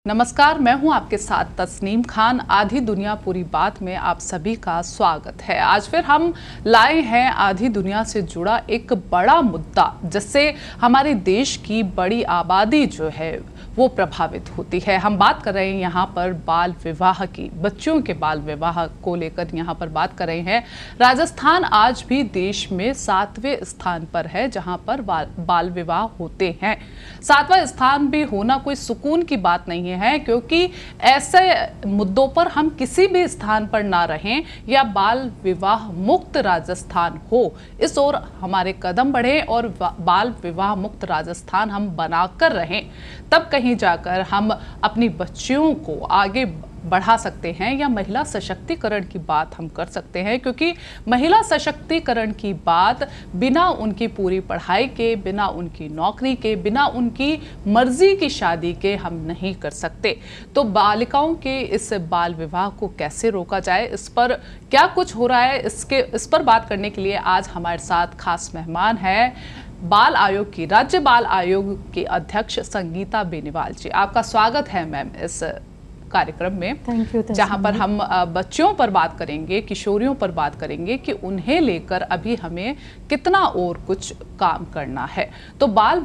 नमस्कार, मैं हूं आपके साथ तस्नीम खान। आधी दुनिया पूरी बात में आप सभी का स्वागत है। आज फिर हम लाए हैं आधी दुनिया से जुड़ा एक बड़ा मुद्दा, जिससे हमारे देश की बड़ी आबादी जो है वो प्रभावित होती है। हम बात कर रहे हैं यहाँ पर बाल विवाह की, बच्चों के बाल विवाह को लेकर यहाँ पर बात कर रहे हैं। राजस्थान आज भी देश में 7वें स्थान पर है जहाँ पर बाल विवाह होते हैं। 7वां स्थान भी होना कोई सुकून की बात नहीं है, क्योंकि ऐसे मुद्दों पर हम किसी भी स्थान पर ना रहें या बाल विवाह मुक्त राजस्थान हो, इस ओर हमारे कदम बढ़े और बाल विवाह मुक्त राजस्थान हम बनाकर रहें, तब कहीं जाकर हम अपनी बच्चियों को आगे बढ़ा सकते हैं या महिला सशक्तिकरण की बात हम कर सकते हैं। क्योंकि महिला सशक्तिकरण की बात बिना उनकी पूरी पढ़ाई के, बिना उनकी नौकरी के, बिना उनकी मर्जी की शादी के हम नहीं कर सकते। तो बालिकाओं के इस बाल विवाह को कैसे रोका जाए, इस पर क्या कुछ हो रहा है, इस पर बात करने के लिए आज हमारे साथ खास मेहमान है बाल आयोग की, राज्य बाल आयोग के अध्यक्ष संगीता बेनीवाल जी। आपका स्वागत है मैम इस कार्यक्रम में। Thank you. जहां पर हम बच्चियों पर बात करेंगे, किशोरियों पर बात करेंगे कि उन्हें लेकर अभी हमें कितना और कुछ काम करना है। तो बाल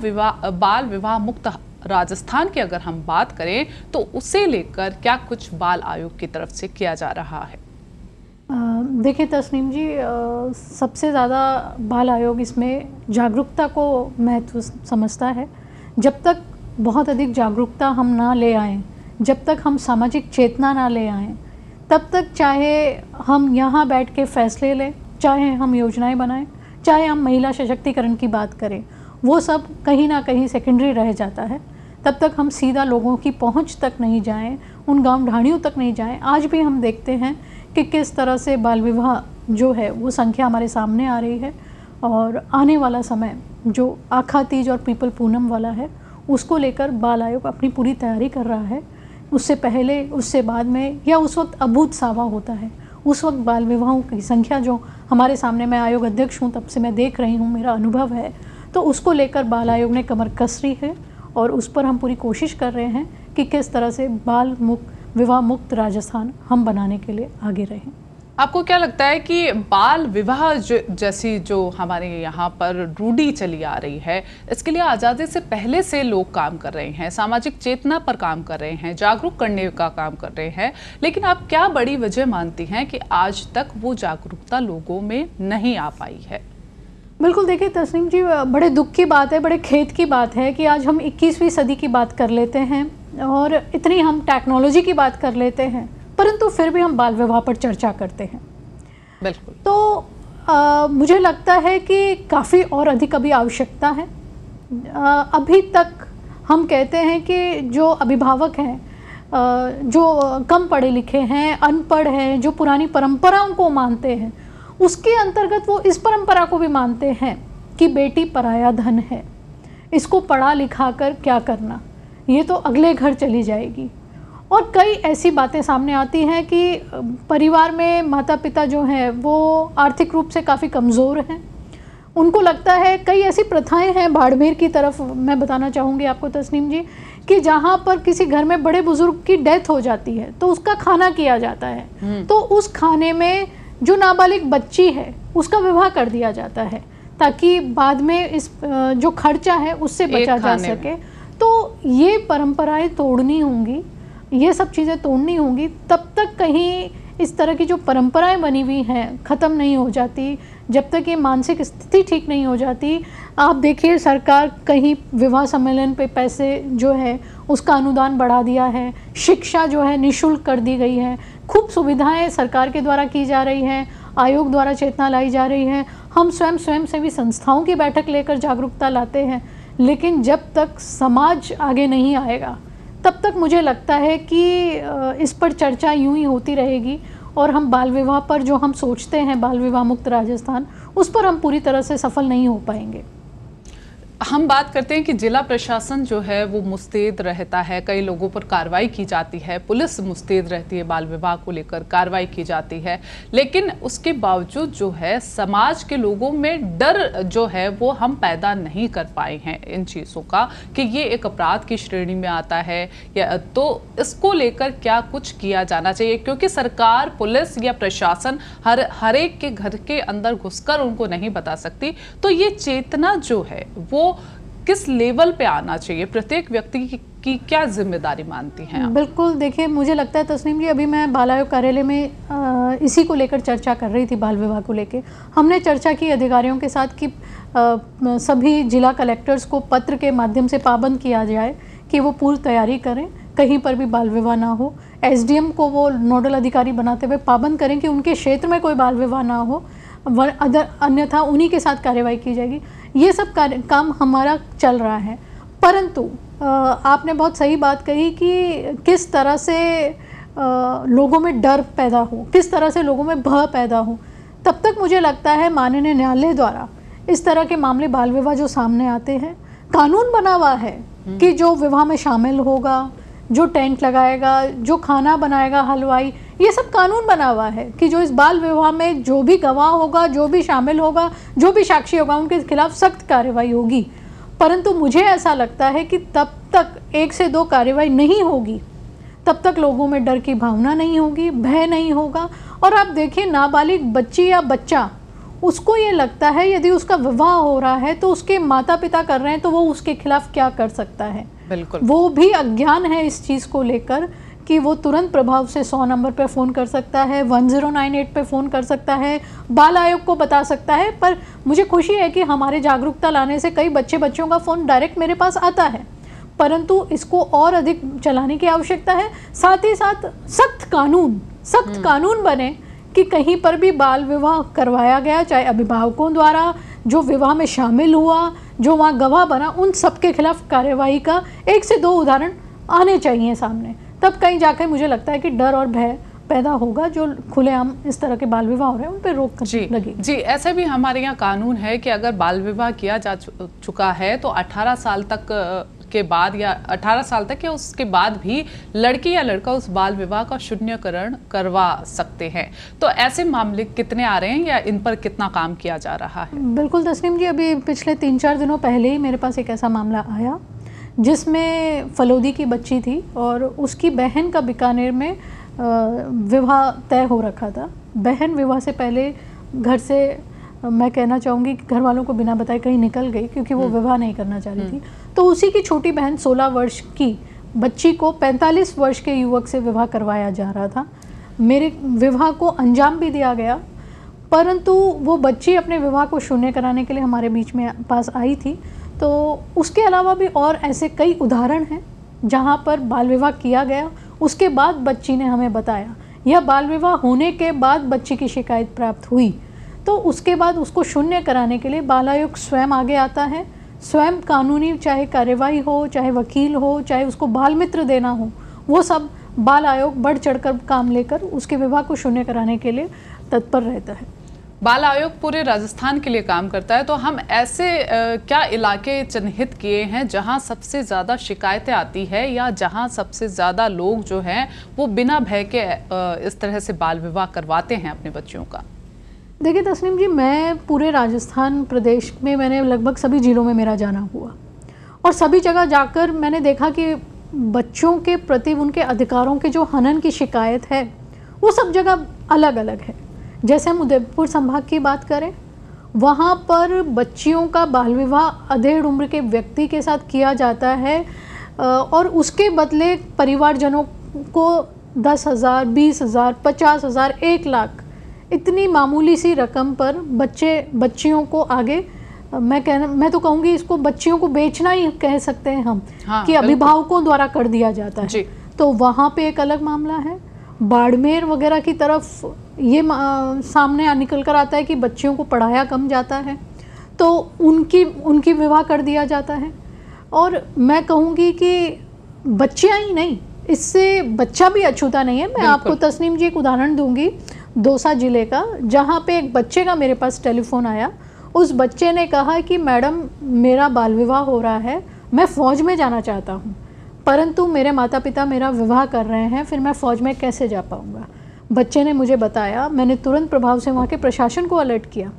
विवाह मुक्त राजस्थान की अगर हम बात करें तो उसे लेकर क्या कुछ बाल आयोग की तरफ से किया जा रहा है? देखिए तस्नीम जी, सबसे ज़्यादा बाल आयोग इसमें जागरूकता को महत्व समझता है। जब तक बहुत अधिक जागरूकता हम ना ले आएँ, जब तक हम सामाजिक चेतना ना ले आएँ, तब तक चाहे हम यहाँ बैठ के फैसले लें, चाहे हम योजनाएं बनाएं, चाहे हम महिला सशक्तिकरण की बात करें, वो सब कहीं ना कहीं सेकेंडरी रह जाता है। तब तक हम सीधा लोगों की पहुँच तक नहीं जाएं, उन गांव ढाणियों तक नहीं जाएं। आज भी हम देखते हैं कि किस तरह से बाल विवाह जो है वो संख्या हमारे सामने आ रही है, और आने वाला समय जो आखा तीज और पीपल पूनम वाला है, उसको लेकर बाल आयोग अपनी पूरी तैयारी कर रहा है। उससे पहले, उससे बाद में, या उस वक्त अभूत सावा होता है। उस वक्त बाल विवाहों की संख्या जो हमारे सामने, मैं आयोग अध्यक्ष हूँ तब से मैं देख रही हूँ, मेरा अनुभव है, तो उसको लेकर बाल आयोग ने कमर कस रही है और उस पर हम पूरी कोशिश कर रहे हैं कि किस तरह से विवाह मुक्त राजस्थान हम बनाने के लिए आगे रहें। आपको क्या लगता है कि बाल विवाह जैसी जो हमारे यहाँ पर रूढ़ी चली आ रही है, इसके लिए आज़ादी से पहले से लोग काम कर रहे हैं, सामाजिक चेतना पर काम कर रहे हैं, जागरूक करने का काम कर रहे हैं, लेकिन आप क्या बड़ी वजह मानती हैं कि आज तक वो जागरूकता लोगों में नहीं आ पाई है? बिल्कुल, देखिए तस्नीम जी, बड़े दुख की बात है, बड़े खेद की बात है कि आज हम 21वीं सदी की बात कर लेते हैं और इतनी हम टेक्नोलॉजी की बात कर लेते हैं, परंतु फिर भी हम बाल विवाह पर चर्चा करते हैं। बिल्कुल। तो मुझे लगता है कि काफ़ी और अधिक अभी आवश्यकता है। अभी तक हम कहते हैं कि जो अभिभावक हैं, जो कम पढ़े लिखे हैं, अनपढ़ हैं, जो पुरानी परंपराओं को मानते हैं, उसके अंतर्गत वो इस परंपरा को भी मानते हैं कि बेटी पराया धन है, इसको पढ़ा लिखा कर क्या करना, ये तो अगले घर चली जाएगी। और कई ऐसी बातें सामने आती हैं कि परिवार में माता पिता जो हैं वो आर्थिक रूप से काफ़ी कमज़ोर हैं। उनको लगता है, कई ऐसी प्रथाएं हैं बाड़मेर की तरफ, मैं बताना चाहूँगी आपको तस्नीम जी, कि जहाँ पर किसी घर में बड़े बुजुर्ग की डेथ हो जाती है तो उसका खाना किया जाता है, तो उस खाने में जो नाबालिग बच्ची है उसका विवाह कर दिया जाता है, ताकि बाद में इस जो खर्चा है उससे बचा जा सके। तो ये परंपराएं तोड़नी होंगी, ये सब चीज़ें तोड़नी होंगी, तब तक कहीं इस तरह की जो परंपराएं बनी हुई हैं ख़त्म नहीं हो जाती, जब तक ये मानसिक स्थिति ठीक नहीं हो जाती। आप देखिए, सरकार कहीं विवाह सम्मेलन पे पैसे जो है उसका अनुदान बढ़ा दिया है, शिक्षा जो है निःशुल्क कर दी गई है, खूब सुविधाएं सरकार के द्वारा की जा रही हैं, आयोग द्वारा चेतना लाई जा रही है, हम स्वयंसेवी संस्थाओं की बैठक लेकर जागरूकता लाते हैं, लेकिन जब तक समाज आगे नहीं आएगा तब तक मुझे लगता है कि इस पर चर्चा यूं ही होती रहेगी और हम बाल विवाह पर जो हम सोचते हैं, बाल विवाह मुक्त राजस्थान, उस पर हम पूरी तरह से सफल नहीं हो पाएंगे। हम बात करते हैं कि जिला प्रशासन जो है वो मुस्तैद रहता है, कई लोगों पर कार्रवाई की जाती है, पुलिस मुस्तैद रहती है, बाल विवाह को लेकर कार्रवाई की जाती है, लेकिन उसके बावजूद जो है समाज के लोगों में डर जो है वो हम पैदा नहीं कर पाए हैं इन चीज़ों का कि ये एक अपराध की श्रेणी में आता है। या तो इसको लेकर क्या कुछ किया जाना चाहिए, क्योंकि सरकार, पुलिस या प्रशासन हर एक के घर के अंदर घुसकर उनको नहीं बता सकती। तो ये चेतना जो है वो किस लेवल पे आना चाहिए, प्रत्येक व्यक्ति की क्या जिम्मेदारी मानती हैं आप? बिल्कुल, देखिए मुझे लगता है तस्नीम जी, अभी मैं बाल आयोग कार्यालय में इसी को लेकर चर्चा कर रही थी, बाल विवाह को लेकर। हमने चर्चा की अधिकारियों के साथ कि सभी जिला कलेक्टर्स को पत्र के माध्यम से पाबंद किया जाए कि वो पूर्व तैयारी करें, कहीं पर भी बाल विवाह ना हो। एसडीएम को वो नोडल अधिकारी बनाते हुए पाबंद करें कि उनके क्षेत्र में कोई बाल विवाह ना हो, अन्यथा उन्हीं के साथ कार्रवाई की जाएगी। ये सब काम हमारा चल रहा है। परंतु आपने बहुत सही बात कही कि किस तरह से लोगों में डर पैदा हो, किस तरह से लोगों में भय पैदा हो। तब तक मुझे लगता है माननीय न्यायालय द्वारा इस तरह के मामले बाल विवाह जो सामने आते हैं, कानून बना हुआ है कि जो विवाह में शामिल होगा, जो टेंट लगाएगा, जो खाना बनाएगा, हलवाई, ये सब कानून बना हुआ है कि जो इस बाल विवाह में जो भी गवाह होगा, जो भी शामिल होगा, जो भी साक्षी होगा, उनके खिलाफ सख्त कार्रवाई होगी। परंतु मुझे ऐसा लगता है कि तब तक 1 से 2 कार्रवाई नहीं होगी, तब तक लोगों में डर की भावना नहीं होगी, भय नहीं होगा। और आप देखिए, नाबालिग बच्ची या बच्चा, उसको ये लगता है यदि उसका विवाह हो रहा है तो उसके माता पिता कर रहे हैं तो वो उसके खिलाफ क्या कर सकता है। बिल्कुल, वो भी अज्ञान है इस चीज़ को लेकर कि वो तुरंत प्रभाव से 100 नंबर पर फ़ोन कर सकता है, 1098 पे फ़ोन कर सकता है, बाल आयोग को बता सकता है। पर मुझे खुशी है कि हमारे जागरूकता लाने से कई बच्चों का फ़ोन डायरेक्ट मेरे पास आता है, परंतु इसको और अधिक चलाने की आवश्यकता है। साथ ही साथ सख्त कानून बने कि कहीं पर भी बाल विवाह करवाया गया, चाहे अभिभावकों द्वारा, जो विवाह में शामिल हुआ, जो वहाँ गवाह बना, उन सबके खिलाफ कार्यवाही का 1 से 2 उदाहरण आने चाहिए सामने। तब कहीं जाकर मुझे लगता है कि डर और भय पैदा होगा, जो खुलेआम इस तरह के बाल विवाह हो रहे हैं उन पर रोक लगेगी। जी, ऐसे भी हमारे यहाँ कानून है कि अगर बाल विवाह किया जा चुका है तो 18 साल तक के बाद या 18 साल तक या उसके बाद भी लड़की या लड़का उस बाल विवाह का शून्यकरण करवा सकते हैं। तो ऐसे मामले कितने आ रहे हैं या इन पर कितना काम किया जा रहा है? बिल्कुल तस्नीम जी, अभी पिछले 3-4 दिनों पहले ही मेरे पास एक ऐसा मामला आया जिसमें फलोदी की बच्ची थी और उसकी बहन का बीकानेर में विवाह तय हो रखा था। बहन विवाह से पहले घर से, मैं कहना चाहूँगी कि घर वालों को बिना बताए कहीं निकल गई क्योंकि वो विवाह नहीं करना चाह रही थी। तो उसी की छोटी बहन 16 वर्ष की बच्ची को 45 वर्ष के युवक से विवाह करवाया जा रहा था। मेरे विवाह को अंजाम भी दिया गया, परंतु वो बच्ची अपने विवाह को शून्य कराने के लिए हमारे बीच में पास आई थी। तो उसके अलावा भी और ऐसे कई उदाहरण हैं जहाँ पर बाल विवाह किया गया, उसके बाद बच्ची ने हमें बताया, या बाल विवाह होने के बाद बच्ची की शिकायत प्राप्त हुई, तो उसके बाद उसको शून्य कराने के लिए बाल आयोग स्वयं आगे आता है। स्वयं कानूनी चाहे कार्यवाही हो, चाहे वकील हो, चाहे उसको बाल मित्र देना हो, वो सब बाल आयोग बढ़ चढ़कर काम लेकर उसके विवाह को शून्य कराने के लिए तत्पर रहता है। बाल आयोग पूरे राजस्थान के लिए काम करता है, तो हम ऐसे क्या इलाके चिन्हित किए हैं जहां सबसे ज़्यादा शिकायतें आती है या जहां सबसे ज़्यादा लोग जो हैं वो बिना भय के इस तरह से बाल विवाह करवाते हैं अपने बच्चियों का? देखिए तस्नीम जी, मैं पूरे राजस्थान प्रदेश में मैंने लगभग सभी जिलों में मेरा जाना हुआ और सभी जगह जाकर मैंने देखा कि बच्चों के प्रति उनके अधिकारों के जो हनन की शिकायत है वो सब जगह अलग अलग है। जैसे हम उदयपुर संभाग की बात करें, वहाँ पर बच्चियों का बाल विवाह अधेड़ उम्र के व्यक्ति के साथ किया जाता है और उसके बदले परिवारजनों को 10,000, 20,000, 50,000, 1 लाख इतनी मामूली सी रकम पर बच्चियों को आगे, मैं तो कहूँगी इसको बच्चियों को बेचना ही कह सकते हैं हम, कि अभिभावकों द्वारा कर दिया जाता है। तो वहाँ पे एक अलग मामला है। बाड़मेर वगैरह की तरफ ये सामने निकल कर आता है कि बच्चियों को पढ़ाया कम जाता है तो उनकी विवाह कर दिया जाता है। और मैं कहूँगी कि बच्चियाँ ही नहीं, इससे बच्चा भी अछूता नहीं है। मैं आपको तस्नीम जी एक उदाहरण दूंगी दौसा जिले का, जहाँ पे एक बच्चे का मेरे पास टेलीफोन आया। उस बच्चे ने कहा कि मैडम मेरा बाल विवाह हो रहा है, मैं फ़ौज में जाना चाहता हूँ, परंतु मेरे माता पिता मेरा विवाह कर रहे हैं, फिर मैं फ़ौज में कैसे जा पाऊँगा। बच्चे ने मुझे बताया, मैंने तुरंत प्रभाव से वहाँ के प्रशासन को अलर्ट किया।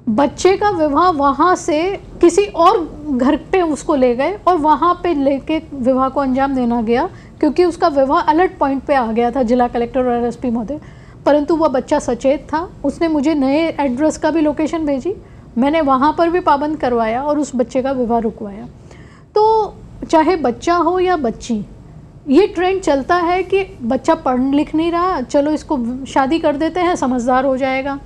बच्चे का विवाह वहाँ से किसी और घर पे उसको ले गए और वहाँ पे लेके विवाह को अंजाम देना गया, क्योंकि उसका विवाह अलर्ट पॉइंट पे आ गया था जिला कलेक्टर और एसपी महोदय। परंतु वह बच्चा सचेत था, उसने मुझे नए एड्रेस का भी लोकेशन भेजी, मैंने वहाँ पर भी पाबंद करवाया और उस बच्चे का विवाह रुकवाया। तो चाहे बच्चा हो या बच्ची, ये ट्रेंड चलता है कि बच्चा पढ़ लिख नहीं रहा, चलो इसको शादी कर देते हैं, समझदार हो जाएगा,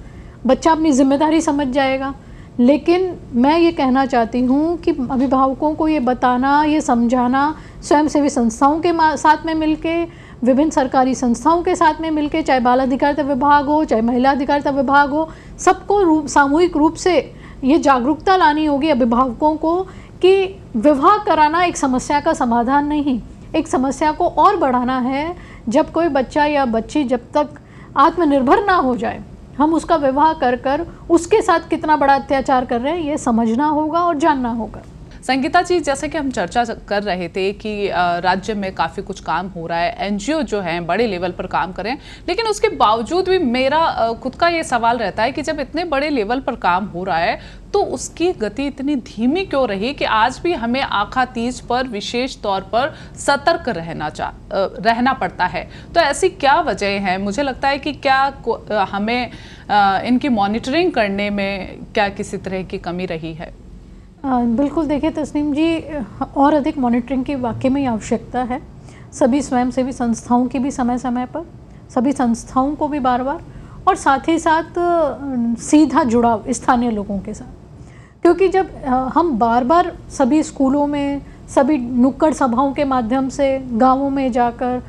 बच्चा अपनी जिम्मेदारी समझ जाएगा। लेकिन मैं ये कहना चाहती हूँ कि अभिभावकों को ये बताना, ये समझाना, स्वयंसेवी संस्थाओं के साथ में मिलके, विभिन्न सरकारी संस्थाओं के साथ में मिलके, चाहे बाल अधिकारिता विभाग हो, चाहे महिला अधिकारिता विभाग हो, सबको सामूहिक रूप से ये जागरूकता लानी होगी अभिभावकों को कि विवाह कराना एक समस्या का समाधान नहीं, एक समस्या को और बढ़ाना है। जब कोई बच्चा या बच्ची जब तक आत्मनिर्भर ना हो जाए, हम उसका विवाह कर कर उसके साथ कितना बड़ा अत्याचार कर रहे हैं ये समझना होगा और जानना होगा। संगीता जी, जैसे कि हम चर्चा कर रहे थे कि राज्य में काफ़ी कुछ काम हो रहा है, एनजीओ जो हैं बड़े लेवल पर काम करें, लेकिन उसके बावजूद भी मेरा खुद का ये सवाल रहता है कि जब इतने बड़े लेवल पर काम हो रहा है तो उसकी गति इतनी धीमी क्यों रही कि आज भी हमें आखा तीज पर विशेष तौर पर सतर्क रहना पड़ता है। तो ऐसी क्या वजह है? मुझे लगता है कि क्या हमें इनकी मॉनिटरिंग करने में क्या किसी तरह की कमी रही है? बिल्कुल, देखिए तस्नीम जी, और अधिक मॉनिटरिंग की वाकई में आवश्यकता है। सभी स्वयंसेवी संस्थाओं की भी समय समय पर, सभी संस्थाओं को भी बार बार, और साथ ही साथ सीधा जुड़ाव स्थानीय लोगों के साथ, क्योंकि जब हम बार बार सभी स्कूलों में, सभी नुक्कड़ सभाओं के माध्यम से, गाँवों में जाकर,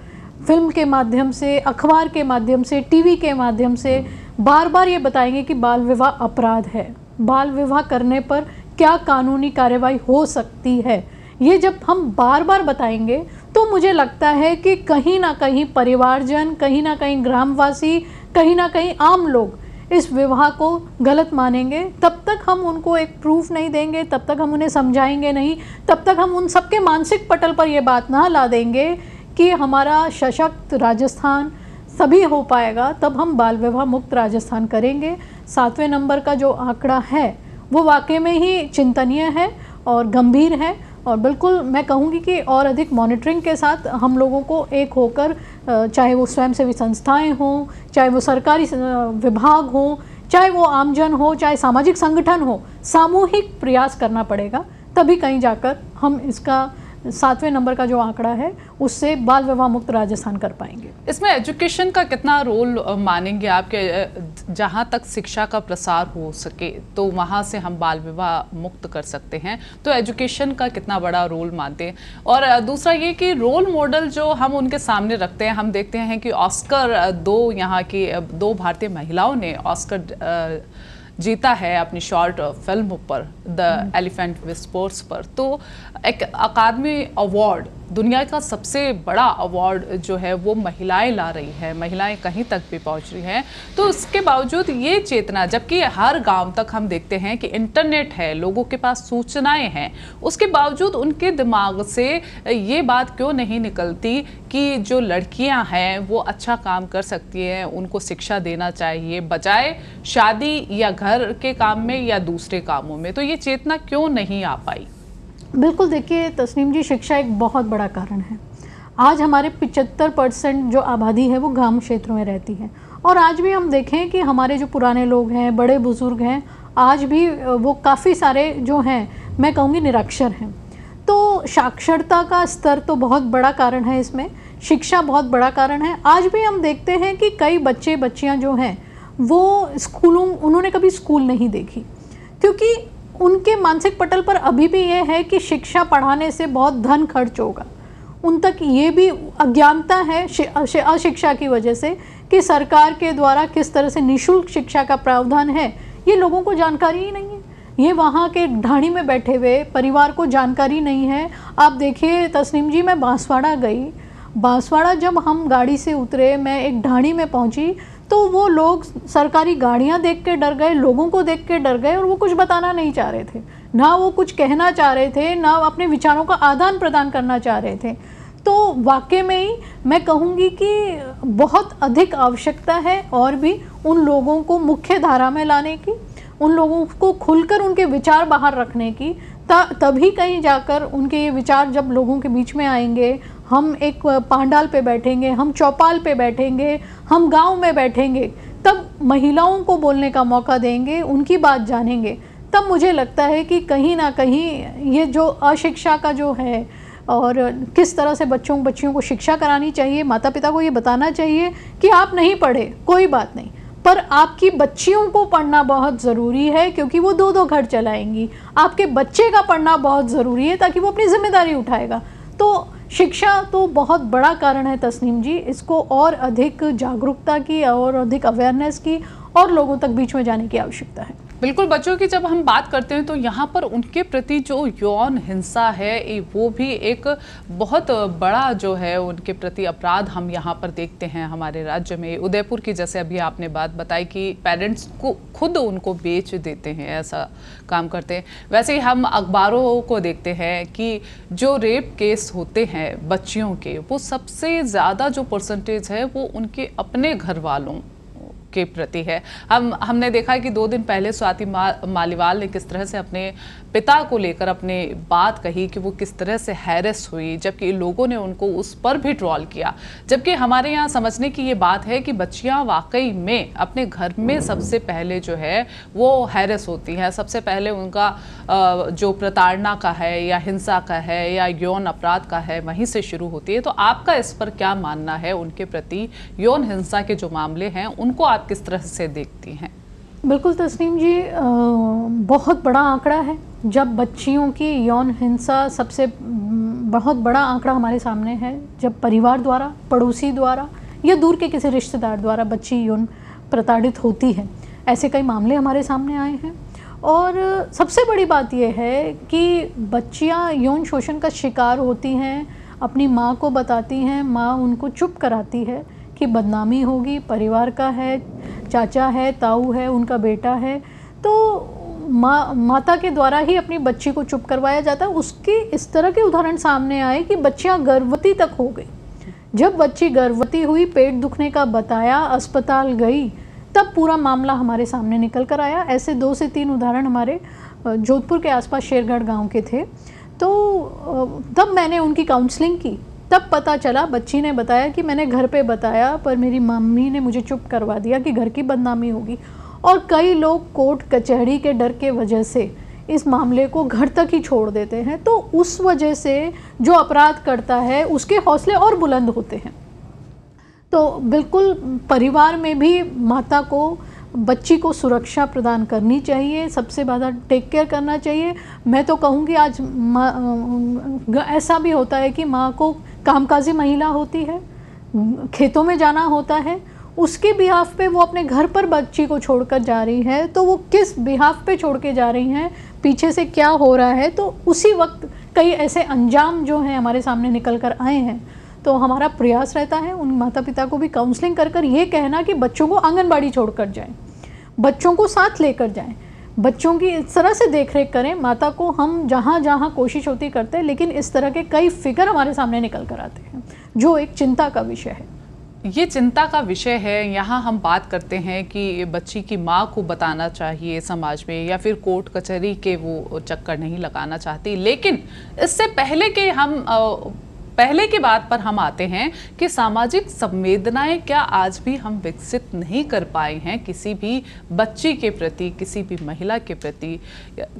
फिल्म के माध्यम से, अखबार के माध्यम से, टीवी के माध्यम से बार बार ये बताएंगे कि बाल विवाह अपराध है, बाल विवाह करने पर क्या कानूनी कार्रवाई हो सकती है, ये जब हम बार बार बताएंगे तो मुझे लगता है कि कहीं ना कहीं परिवारजन, कहीं ना कहीं ग्रामवासी, कहीं ना कहीं आम लोग इस विवाह को गलत मानेंगे। तब तक हम उनको एक प्रूफ नहीं देंगे, तब तक हम उन्हें समझाएंगे नहीं, तब तक हम उन सबके मानसिक पटल पर ये बात ना ला देंगे कि हमारा सशक्त राजस्थान सभी हो पाएगा, तब हम बाल विवाह मुक्त राजस्थान करेंगे। 7वें नंबर का जो आंकड़ा है वो वाकई में ही चिंतनीय है और गंभीर है, और बिल्कुल मैं कहूँगी कि और अधिक मॉनिटरिंग के साथ हम लोगों को एक होकर, चाहे वो स्वयंसेवी संस्थाएं हों, चाहे वो सरकारी विभाग हों, चाहे वो आमजन हो, चाहे सामाजिक संगठन हो, सामूहिक प्रयास करना पड़ेगा, तभी कहीं जाकर हम इसका 7वें नंबर का जो आंकड़ा है उससे बाल विवाह मुक्त राजस्थान कर पाएंगे। इसमें एजुकेशन का कितना रोल मानेंगे आपके? जहाँ तक शिक्षा का प्रसार हो सके तो वहाँ से हम बाल विवाह मुक्त कर सकते हैं, तो एजुकेशन का कितना बड़ा रोल मानते हैं? और दूसरा ये कि रोल मॉडल जो हम उनके सामने रखते हैं, हम देखते हैं कि ऑस्कर यहाँ की 2 भारतीय महिलाओं ने ऑस्कर जीता है अपनी शॉर्ट फिल्म पर, द एलिफेंट विस्पर्स पर। तो एक अकादमी अवार्ड, दुनिया का सबसे बड़ा अवार्ड जो है वो महिलाएं ला रही है, महिलाएं कहीं तक भी पहुंच रही हैं। तो उसके बावजूद ये चेतना, जबकि हर गांव तक हम देखते हैं कि इंटरनेट है, लोगों के पास सूचनाएं हैं, उसके बावजूद उनके दिमाग से ये बात क्यों नहीं निकलती कि जो लड़कियां हैं वो अच्छा काम कर सकती हैं, उनको शिक्षा देना चाहिए बजाय शादी या घर के काम में या दूसरे कामों में? तो ये चेतना क्यों नहीं आ पाई? बिल्कुल, देखिए तस्नीम जी, शिक्षा एक बहुत बड़ा कारण है। आज हमारे 75% जो आबादी है वो ग्राम क्षेत्रों में रहती है, और आज भी हम देखें कि हमारे जो पुराने लोग हैं, बड़े बुजुर्ग हैं, आज भी वो काफ़ी सारे जो हैं, मैं कहूँगी निरक्षर हैं। तो साक्षरता का स्तर तो बहुत बड़ा कारण है इसमें, शिक्षा बहुत बड़ा कारण है। आज भी हम देखते हैं कि कई बच्चे बच्चियाँ जो हैं वो उन्होंने कभी स्कूल नहीं देखी, क्योंकि उनके मानसिक पटल पर अभी भी ये है कि शिक्षा पढ़ाने से बहुत धन खर्च होगा। उन तक ये भी अज्ञानता है अशिक्षा की वजह से कि सरकार के द्वारा किस तरह से निःशुल्क शिक्षा का प्रावधान है, ये लोगों को जानकारी ही नहीं है। ये वहाँ के ढाणी में बैठे हुए परिवार को जानकारी नहीं है। आप देखिए तस्नीम जी, मैं बांसवाड़ा गई, बांसवाड़ा जब हम गाड़ी से उतरे, मैं एक ढाणी में पहुँची तो वो लोग सरकारी गाड़ियां देख के डर गए, लोगों को देख के डर गए और वो कुछ बताना नहीं चाह रहे थे, ना वो कुछ कहना चाह रहे थे, ना अपने विचारों का आदान प्रदान करना चाह रहे थे। तो वाकई में ही मैं कहूँगी कि बहुत अधिक आवश्यकता है और भी उन लोगों को मुख्य धारा में लाने की, उन लोगों को खुलकर उनके विचार बाहर रखने की। तभी कहीं जाकर उनके ये विचार जब लोगों के बीच में आएंगे, हम एक पांडाल पे बैठेंगे, हम चौपाल पे बैठेंगे, हम गांव में बैठेंगे, तब महिलाओं को बोलने का मौका देंगे, उनकी बात जानेंगे, तब मुझे लगता है कि कहीं ना कहीं ये जो अशिक्षा का जो है और किस तरह से बच्चियों को शिक्षा करानी चाहिए, माता पिता को ये बताना चाहिए कि आप नहीं पढ़े कोई बात नहीं, पर आपकी बच्चियों को पढ़ना बहुत ज़रूरी है क्योंकि वो दो घर चलाएंगी। आपके बच्चे का पढ़ना बहुत ज़रूरी है ताकि वो अपनी जिम्मेदारी उठाएगा। तो शिक्षा तो बहुत बड़ा कारण है तस्नीम जी, इसको और अधिक जागरूकता की और अधिक अवेयरनेस की और लोगों तक बीच में जाने की आवश्यकता है। बिल्कुल, बच्चों की जब हम बात करते हैं तो यहाँ पर उनके प्रति जो यौन हिंसा है वो भी एक बहुत बड़ा जो है उनके प्रति अपराध हम यहाँ पर देखते हैं हमारे राज्य में। उदयपुर की जैसे अभी आपने बात बताई कि पेरेंट्स को खुद उनको बेच देते हैं, ऐसा काम करते हैं। वैसे ही हम अखबारों को देखते हैं कि जो रेप केस होते हैं बच्चियों के, वो सबसे ज़्यादा जो परसेंटेज है वो उनके अपने घर वालों के प्रति है। हमने देखा कि 2 दिन पहले स्वाति मालीवाल ने किस तरह से अपने पिता को लेकर अपने बात कही कि वो किस तरह से हैरेस हुई, जबकि लोगों ने उनको उस पर भी ट्रोल किया। जबकि हमारे यहाँ समझने की ये बात है कि बच्चियाँ वाकई में अपने घर में सबसे पहले जो है वो हैरेस होती हैं, सबसे पहले उनका जो प्रताड़ना का है या हिंसा का है या यौन अपराध का है वहीं से शुरू होती है। तो आपका इस पर क्या मानना है? उनके प्रति यौन हिंसा के जो मामले हैं उनको आप किस तरह से देखती हैं? बिल्कुल तस्नीम जी, बहुत बड़ा आंकड़ा है। जब बच्चियों की यौन हिंसा सबसे बहुत बड़ा आंकड़ा हमारे सामने है, जब परिवार द्वारा, पड़ोसी द्वारा या दूर के किसी रिश्तेदार द्वारा बच्ची यौन प्रताड़ित होती है, ऐसे कई मामले हमारे सामने आए हैं। और सबसे बड़ी बात यह है कि बच्चियां यौन शोषण का शिकार होती हैं, अपनी माँ को बताती हैं, माँ उनको चुप कराती है कि बदनामी होगी, परिवार का है, चाचा है, ताऊ है, उनका बेटा है, तो माता के द्वारा ही अपनी बच्ची को चुप करवाया जाता है। उसके इस तरह के उदाहरण सामने आए कि बच्चियां गर्भवती तक हो गई। जब बच्ची गर्भवती हुई, पेट दुखने का बताया, अस्पताल गई, तब पूरा मामला हमारे सामने निकल कर आया। ऐसे 2 से 3 उदाहरण हमारे जोधपुर के आसपास शेरगढ़ गांव के थे। तो तब मैंने उनकी काउंसलिंग की, तब पता चला, बच्ची ने बताया कि मैंने घर पे बताया पर मेरी मम्मी ने मुझे चुप करवा दिया कि घर की बदनामी होगी। और कई लोग कोर्ट कचहरी के डर के वजह से इस मामले को घर तक ही छोड़ देते हैं। तो उस वजह से जो अपराध करता है उसके हौसले और बुलंद होते हैं। तो बिल्कुल परिवार में भी माता को, बच्ची को सुरक्षा प्रदान करनी चाहिए, सबसे ज़्यादा टेक केयर करना चाहिए। मैं तो कहूँगी आज ऐसा भी होता है कि माँ को कामकाजी महिला होती है, खेतों में जाना होता है, उसके बिहाफ पे वो अपने घर पर बच्ची को छोड़कर जा रही है, तो वो किस बिहाफ पे छोड़ के जा रही हैं, पीछे से क्या हो रहा है, तो उसी वक्त कई ऐसे अंजाम जो हैं हमारे सामने निकल कर आए हैं। तो हमारा प्रयास रहता है उन माता पिता को भी काउंसलिंग कर कर ये कहना कि बच्चों को आंगनबाड़ी छोड़कर जाएं, बच्चों को साथ लेकर जाएं, बच्चों की इस तरह से देखरेख करें। माता को हम जहाँ जहाँ कोशिश होती करते हैं, लेकिन इस तरह के कई फिगर हमारे सामने निकल कर आते हैं, जो एक चिंता का विषय है। ये चिंता का विषय है। यहाँ हम बात करते हैं कि बच्ची की माँ को बताना चाहिए समाज में, या फिर कोर्ट कचहरी के वो चक्कर नहीं लगाना चाहती। लेकिन इससे पहले के हम पहले की बात पर हम आते हैं कि सामाजिक संवेदनाएं क्या आज भी हम विकसित नहीं कर पाए हैं किसी भी बच्ची के प्रति, किसी भी महिला के प्रति,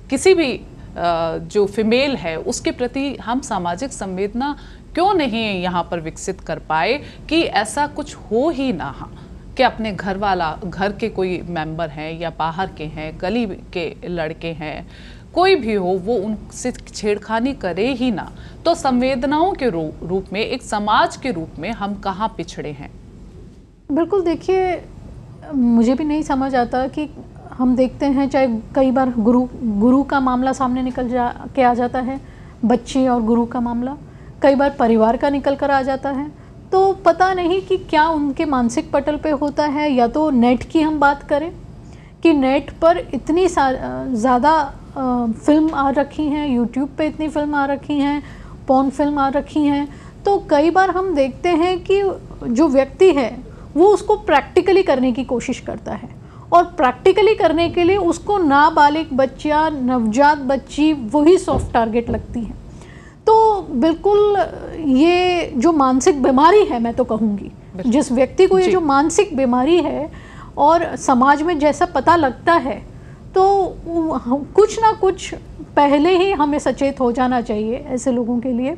किसी भी जो फीमेल है उसके प्रति हम सामाजिक संवेदना क्यों नहीं यहाँ पर विकसित कर पाए कि ऐसा कुछ हो ही ना हो कि अपने घर के कोई मेंबर हैं या बाहर के हैं, गली के लड़के हैं, कोई भी हो, वो उनसे छेड़खानी करे ही ना। तो संवेदनाओं के रूप में, एक समाज के रूप में हम कहाँ पिछड़े हैं? बिल्कुल, देखिए मुझे भी नहीं समझ आता कि हम देखते हैं चाहे कई बार गुरु का मामला सामने निकल के आ जाता है, बच्ची और गुरु का मामला, कई बार परिवार का निकल कर आ जाता है। तो पता नहीं कि क्या उनके मानसिक पटल पे होता है, या तो नेट की हम बात करें कि नेट पर इतनी ज़्यादा फिल्म आ रखी हैं, यूट्यूब पे इतनी फिल्म आ रखी हैं, पॉर्न फिल्म आ रखी हैं, तो कई बार हम देखते हैं कि जो व्यक्ति है वो उसको प्रैक्टिकली करने की कोशिश करता है, और प्रैक्टिकली करने के लिए उसको नाबालिग बच्चा, नवजात बच्ची वही सॉफ्ट टारगेट लगती है। तो बिल्कुल ये जो मानसिक बीमारी है, मैं तो कहूँगी, जिस व्यक्ति को ये जो मानसिक बीमारी है और समाज में जैसा पता लगता है, तो कुछ ना कुछ पहले ही हमें सचेत हो जाना चाहिए ऐसे लोगों के लिए,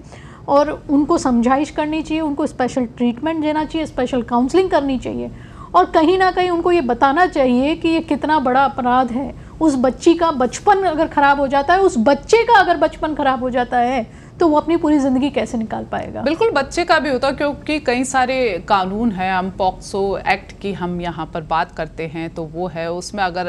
और उनको समझाइश करनी चाहिए, उनको स्पेशल ट्रीटमेंट देना चाहिए, स्पेशल काउंसलिंग करनी चाहिए, और कहीं ना कहीं उनको ये बताना चाहिए कि ये कितना बड़ा अपराध है। उस बच्ची का बचपन अगर ख़राब हो जाता है, उस बच्चे का अगर बचपन ख़राब हो जाता है, तो वो अपनी पूरी ज़िंदगी कैसे निकाल पाएगा। बिल्कुल, बच्चे का भी होता है, क्योंकि कई सारे कानून हैं। हम पॉक्सो एक्ट की हम यहाँ पर बात करते हैं, तो वो है, उसमें अगर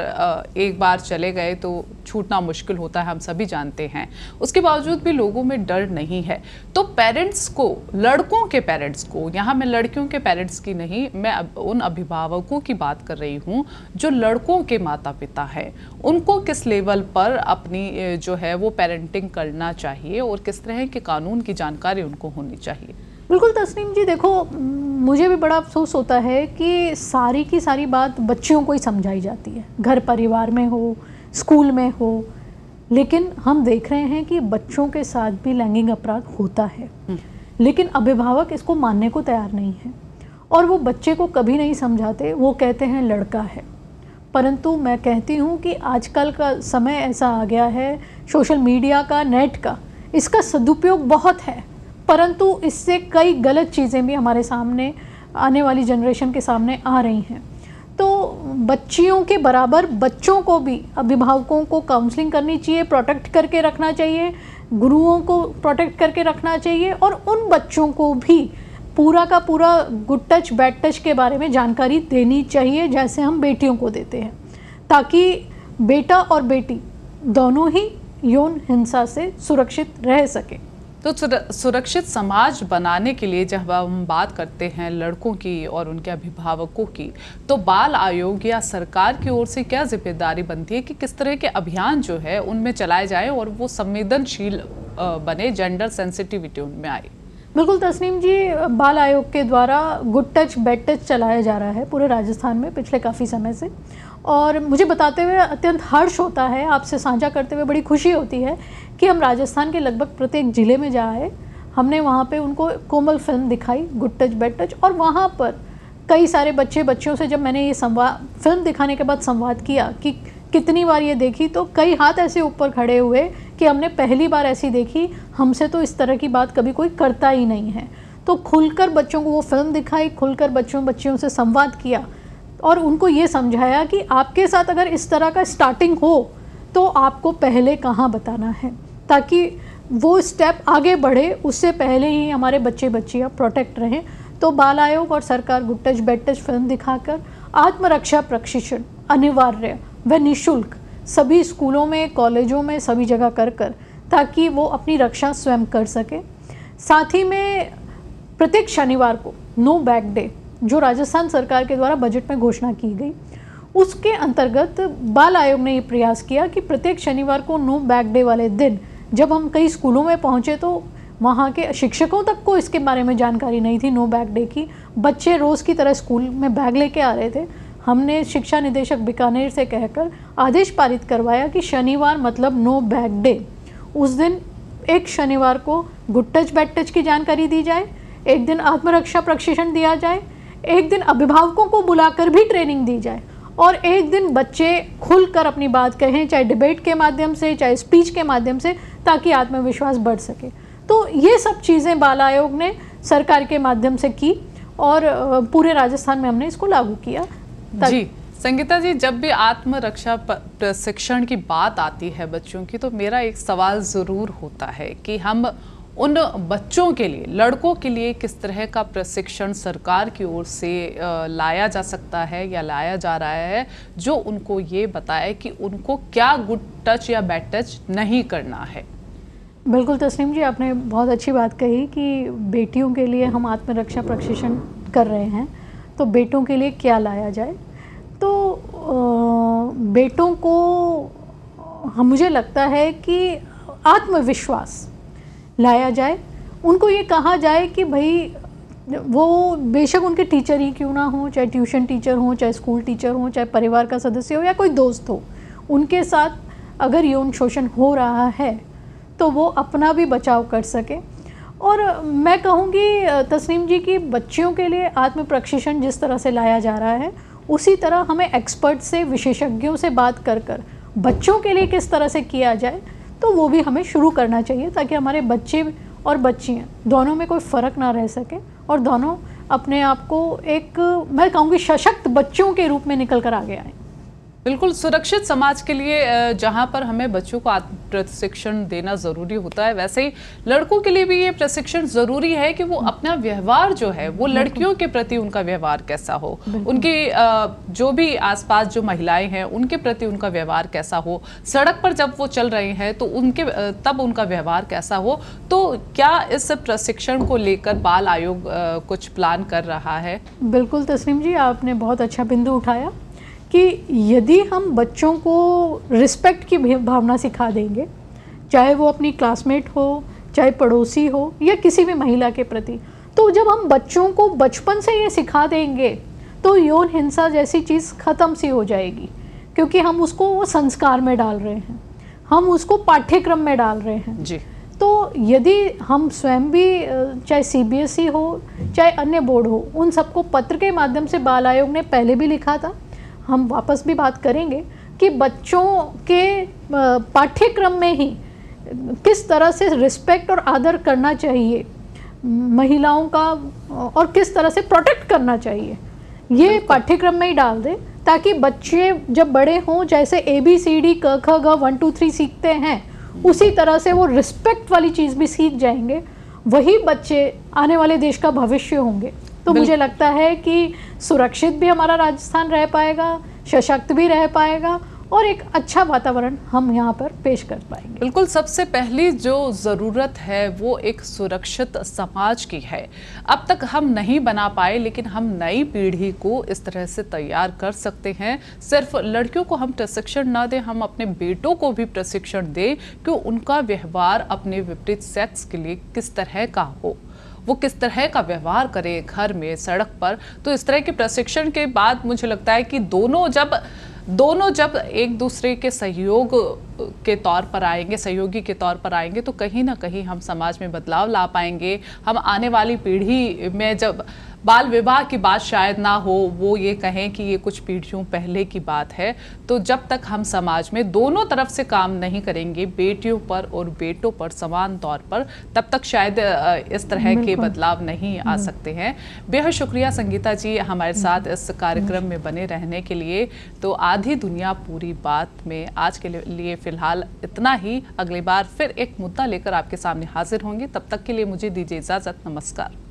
एक बार चले गए तो छूटना मुश्किल होता है, हम सभी जानते हैं। उसके बावजूद भी लोगों में डर नहीं है। तो पेरेंट्स को, लड़कों के पेरेंट्स को, यहाँ मैं लड़कियों के पेरेंट्स की नहीं, मैं उन अभिभावकों की बात कर रही हूँ जो लड़कों के माता पिता हैं, उनको किस लेवल पर अपनी जो है वो पेरेंटिंग करना चाहिए और किस तरह के कानून की जानकारी उनको होनी चाहिए। बिल्कुल तस्नीम जी, देखो, मुझे भी बड़ा अफसोस होता है कि सारी की सारी बात बच्चियों को ही समझाई जाती है, घर परिवार में हो, स्कूल में हो, लेकिन हम देख रहे हैं कि बच्चों के साथ भी लैंगिक अपराध होता है, लेकिन अभिभावक इसको मानने को तैयार नहीं है, और वो बच्चे को कभी नहीं समझाते। वो कहते हैं लड़का है, परंतु मैं कहती हूँ कि आजकल का समय ऐसा आ गया है, सोशल मीडिया का, नेट का, इसका सदुपयोग बहुत है, परंतु इससे कई गलत चीज़ें भी हमारे सामने, आने वाली जनरेशन के सामने आ रही हैं। तो बच्चियों के बराबर बच्चों को भी अभिभावकों को काउंसलिंग करनी चाहिए, प्रोटेक्ट करके रखना चाहिए, गुरुओं को प्रोटेक्ट करके रखना चाहिए, और उन बच्चों को भी पूरा का पूरा गुड टच बैड टच के बारे में जानकारी देनी चाहिए, जैसे हम बेटियों को देते हैं, ताकि बेटा और बेटी दोनों ही यौन हिंसा से सुरक्षित रह सके। तो सुरक्षित समाज बनाने के लिए जब हम बात करते हैं लड़कों की और उनके अभिभावकों की, तो बाल आयोग या सरकार की ओर से क्या जिम्मेदारी बनती है कि किस तरह के अभियान जो है उनमें चलाए जाए और वो संवेदनशील बने, जेंडर सेंसिटिविटी उनमें आए? बिल्कुल तस्नीम जी, बाल आयोग के द्वारा गुड टच बैड टच चलाया जा रहा है पूरे राजस्थान में पिछले काफ़ी समय से, और मुझे बताते हुए अत्यंत हर्ष होता है, आपसे साझा करते हुए बड़ी खुशी होती है कि हम राजस्थान के लगभग प्रत्येक ज़िले में जाए, हमने वहाँ पे उनको कोमल फिल्म दिखाई, गुड टच बैड टच, और वहाँ पर कई सारे बच्चियों से जब मैंने ये फिल्म दिखाने के बाद संवाद किया कि कितनी बार ये देखी, तो कई हाथ ऐसे ऊपर खड़े हुए कि हमने पहली बार ऐसी देखी, हमसे तो इस तरह की बात कभी कोई करता ही नहीं है। तो खुलकर बच्चों को वो फिल्म दिखाई, खुलकर बच्चियों से संवाद किया, और उनको ये समझाया कि आपके साथ अगर इस तरह का स्टार्टिंग हो तो आपको पहले कहाँ बताना है, ताकि वो स्टेप आगे बढ़े, उससे पहले ही हमारे बच्चे बच्चियाँ प्रोटेक्ट रहें। तो बाल आयोग और सरकार good touch bad touch film दिखाकर आत्मरक्षा प्रशिक्षण अनिवार्य व निःशुल्क सभी स्कूलों में, कॉलेजों में, सभी जगह कर ताकि वो अपनी रक्षा स्वयं कर सके। साथ ही में प्रत्येक शनिवार को नो बैग डे, जो राजस्थान सरकार के द्वारा बजट में घोषणा की गई, उसके अंतर्गत बाल आयोग ने ये प्रयास किया कि प्रत्येक शनिवार को नो बैग डे वाले दिन जब हम कई स्कूलों में पहुंचे तो वहाँ के शिक्षकों तक को इसके बारे में जानकारी नहीं थी नो बैग डे की। बच्चे रोज़ की तरह स्कूल में बैग लेके आ रहे थे। हमने शिक्षा निदेशक बीकानेर से कहकर आदेश पारित करवाया कि शनिवार मतलब नो बैग डे, उस दिन एक शनिवार को गुड टच बैड टच की जानकारी दी जाए, एक दिन आत्मरक्षा प्रशिक्षण दिया जाए, एक दिन अभिभावकों को बुलाकर भी ट्रेनिंग दी जाए, और एक दिन बच्चे खुलकर अपनी बात कहें, चाहे डिबेट के माध्यम से, चाहे स्पीच के माध्यम से, ताकि आत्मविश्वास बढ़ सके। तो ये सब चीज़ें बाल आयोग ने सरकार के माध्यम से की और पूरे राजस्थान में हमने इसको लागू किया। जी संगीता जी, जब भी आत्मरक्षा प्रशिक्षण की बात आती है बच्चों की, तो मेरा एक सवाल ज़रूर होता है कि हम उन बच्चों के लिए, लड़कों के लिए किस तरह का प्रशिक्षण सरकार की ओर से लाया जा सकता है या लाया जा रहा है, जो उनको ये बताए कि उनको क्या गुड टच या बैड टच नहीं करना है? बिल्कुल तस्नीम जी, आपने बहुत अच्छी बात कही कि बेटियों के लिए हम आत्मरक्षा प्रशिक्षण कर रहे हैं, तो बेटों के लिए क्या लाया जाए। तो बेटों को मुझे लगता है कि आत्मविश्वास लाया जाए। उनको ये कहा जाए कि भाई वो बेशक उनके टीचर ही क्यों ना हो, चाहे ट्यूशन टीचर हो, चाहे स्कूल टीचर हो, चाहे परिवार का सदस्य हो या कोई दोस्त हो, उनके साथ अगर यौन शोषण हो रहा है तो वो अपना भी बचाव कर सके। और मैं कहूँगी तस्नीम जी कि बच्चियों के लिए आत्म प्रशिक्षण जिस तरह से लाया जा रहा है, उसी तरह हमें एक्सपर्ट से, विशेषज्ञों से बात कर कर बच्चों के लिए किस तरह से किया जाए, तो वो भी हमें शुरू करना चाहिए, ताकि हमारे बच्चे और बच्चियाँ दोनों में कोई फ़र्क ना रह सके और दोनों अपने आप को एक, मैं कहूँगी, सशक्त बच्चों के रूप में निकल कर आगे आए। बिल्कुल, सुरक्षित समाज के लिए जहां पर हमें बच्चों को आत्म प्रशिक्षण देना ज़रूरी होता है, वैसे ही लड़कों के लिए भी ये प्रशिक्षण ज़रूरी है कि वो अपना व्यवहार जो है वो लड़कियों के प्रति उनका व्यवहार कैसा हो, उनकी जो भी आसपास जो महिलाएं हैं उनके प्रति उनका व्यवहार कैसा हो, सड़क पर जब वो चल रहे हैं तो तब उनका व्यवहार कैसा हो। तो क्या इस प्रशिक्षण को लेकर बाल आयोग कुछ प्लान कर रहा है? बिल्कुल तस्नीम जी, आपने बहुत अच्छा बिंदु उठाया कि यदि हम बच्चों को रिस्पेक्ट की भावना सिखा देंगे, चाहे वो अपनी क्लासमेट हो, चाहे पड़ोसी हो या किसी भी महिला के प्रति, तो जब हम बच्चों को बचपन से ये सिखा देंगे तो यौन हिंसा जैसी चीज़ ख़त्म सी हो जाएगी, क्योंकि हम उसको वो संस्कार में डाल रहे हैं, हम उसको पाठ्यक्रम में डाल रहे हैं जी। तो यदि हम स्वयं भी, चाहे CBSE हो चाहे अन्य बोर्ड हो, उन सबको पत्र के माध्यम से बाल आयोग ने पहले भी लिखा था, हम वापस भी बात करेंगे कि बच्चों के पाठ्यक्रम में ही किस तरह से रिस्पेक्ट और आदर करना चाहिए महिलाओं का, और किस तरह से प्रोटेक्ट करना चाहिए, ये पाठ्यक्रम में ही डाल दे, ताकि बच्चे जब बड़े हों, जैसे ABCD क ख ग 1 2 3 सीखते हैं, उसी तरह से वो रिस्पेक्ट वाली चीज़ भी सीख जाएंगे। वही बच्चे आने वाले देश का भविष्य होंगे। तो मुझे लगता है कि सुरक्षित भी हमारा राजस्थान रह पाएगा, सशक्त भी रह पाएगा और एक अच्छा वातावरण हम यहाँ पर पेश कर पाएंगे। बिल्कुल, सबसे पहली जो ज़रूरत है वो एक सुरक्षित समाज की है। अब तक हम नहीं बना पाए, लेकिन हम नई पीढ़ी को इस तरह से तैयार कर सकते हैं। सिर्फ लड़कियों को हम प्रशिक्षण ना दें, हम अपने बेटों को भी प्रशिक्षण दें कि उनका व्यवहार अपने विपरीत सेक्स के लिए किस तरह का हो, वो किस तरह का व्यवहार करे घर में, सड़क पर। तो इस तरह के प्रशिक्षण के बाद मुझे लगता है कि दोनों जब एक दूसरे के सहयोग के तौर पर आएंगे, सहयोगी के तौर पर आएंगे, तो कहीं ना कहीं हम समाज में बदलाव ला पाएंगे। हम आने वाली पीढ़ी में जब बाल विवाह की बात शायद ना हो, वो ये कहें कि ये कुछ पीढ़ियों पहले की बात है। तो जब तक हम समाज में दोनों तरफ से काम नहीं करेंगे, बेटियों पर और बेटों पर समान तौर पर, तब तक शायद इस तरह के बदलाव नहीं आ सकते हैं। बेहद शुक्रिया संगीता जी हमारे साथ इस कार्यक्रम में बने रहने के लिए। तो आधी दुनिया पूरी बात में आज के लिए फिलहाल इतना ही। अगली बार फिर एक मुद्दा लेकर आपके सामने हाजिर होंगे। तब तक के लिए मुझे दीजिए इजाजत। नमस्कार।